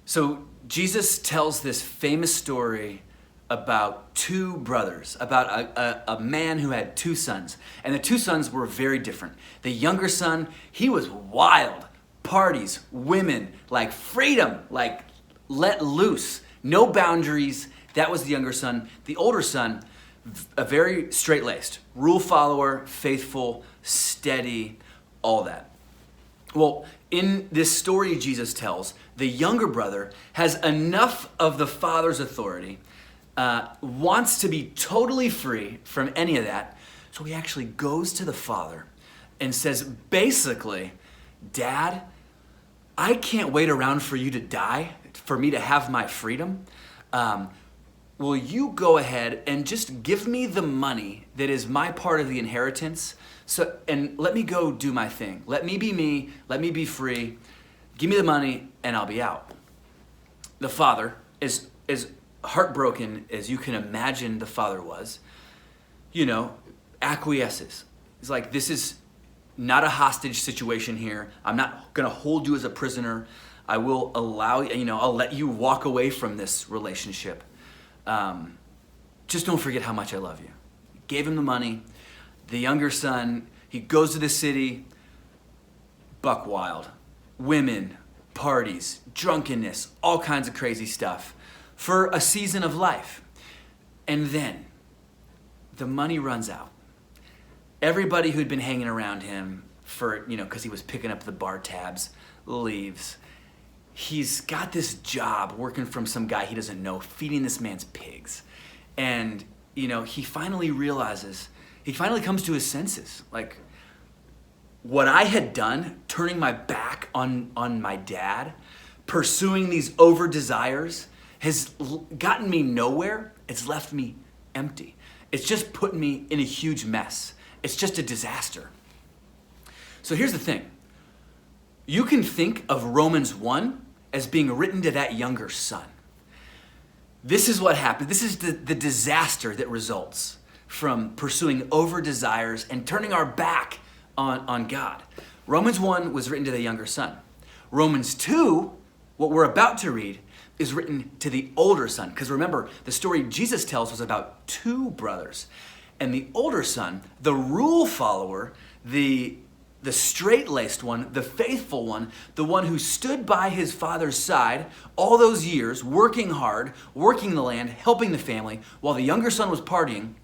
So Jesus tells this famous story about two brothers, about a man who had two sons. And the two sons were very different. The younger son, he was wild. Parties, women, like freedom, like let loose. No boundaries. That was the younger son. The older son, a very straight-laced, rule follower, faithful, steady, all that. Well, in this story Jesus tells, the younger brother has enough of the father's authority, wants to be totally free from any of that, so he actually goes to the father and says, basically, Dad, I can't wait around for you to die, for me to have my freedom. Will you go ahead and just give me the money that is my part of the inheritance? And let me go do my thing. Let me be me. Let me be free. Give me the money and I'll be out. The father, as heartbroken as you can imagine the father was, acquiesces. He's like, this is not a hostage situation here. I'm not going to hold you as a prisoner. I will allow you, I'll let you walk away from this relationship. Just don't forget how much I love you. Gave him the money. The younger son, he goes to the city, buck wild. Women, parties, drunkenness, all kinds of crazy stuff for a season of life. And then the money runs out. Everybody who'd been hanging around him for, because he was picking up the bar tabs, leaves. He's got this job working from some guy he doesn't know, feeding this man's pigs. And, he finally realizes, he finally comes to his senses. Like, what I had done, turning my back on my dad, pursuing these over desires, has gotten me nowhere. It's left me empty. It's just put me in a huge mess. It's just a disaster. So here's the thing. You can think of Romans 1 as being written to that younger son. This is what happened. This is the disaster that results from pursuing over desires and turning our back on God. Romans 1 was written to the younger son. Romans 2, what we're about to read, is written to the older son. Because remember, the story Jesus tells was about two brothers. And the older son, the rule follower, the straight-laced one, the faithful one, the one who stood by his father's side all those years, working hard, working the land, helping the family, while the younger son was partying,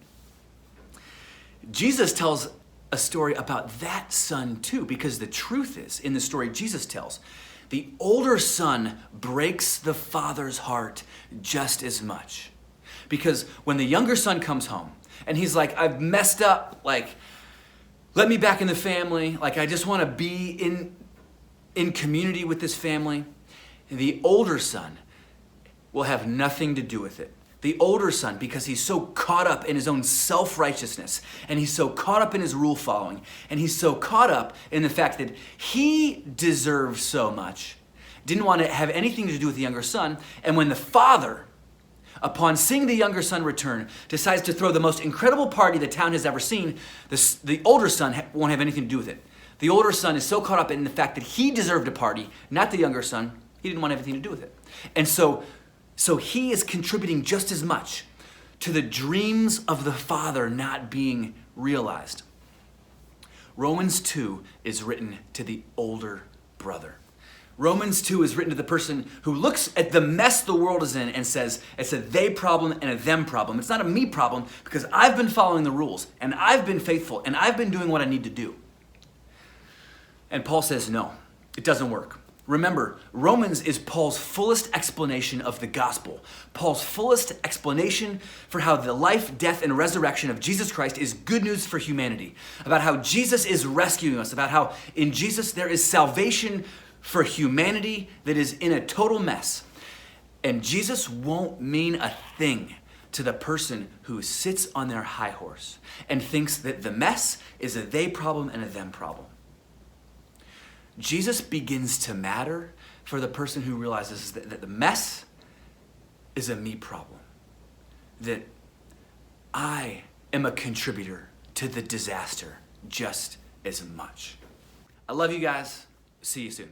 Jesus tells a story about that son too, because the truth is, in the story Jesus tells, the older son breaks the father's heart just as much. Because when the younger son comes home, and he's like, I've messed up, like, let me back in the family, like, I just want to be in community with this family, the older son will have nothing to do with it. The older son, because he's so caught up in his own self-righteousness, and he's so caught up in his rule following, and he's so caught up in the fact that he deserves so much, didn't want to have anything to do with the younger son. And when the father, upon seeing the younger son return, decides to throw the most incredible party the town has ever seen, the older son won't have anything to do with it. The older son is so caught up in the fact that he deserved a party, not the younger son. He didn't want anything to do with it. And so he is contributing just as much to the dreams of the father not being realized. Romans 2 is written to the older brother. Romans 2 is written to the person who looks at the mess the world is in and says, it's a they problem and a them problem. It's not a me problem because I've been following the rules and I've been faithful and I've been doing what I need to do. And Paul says, no, it doesn't work. Remember, Romans is Paul's fullest explanation of the gospel. Paul's fullest explanation for how the life, death, and resurrection of Jesus Christ is good news for humanity. About how Jesus is rescuing us. About how in Jesus there is salvation for humanity that is in a total mess. And Jesus won't mean a thing to the person who sits on their high horse and thinks that the mess is a they problem and a them problem. Jesus begins to matter for the person who realizes that the mess is a me problem. That I am a contributor to the disaster just as much. I love you guys. See you soon.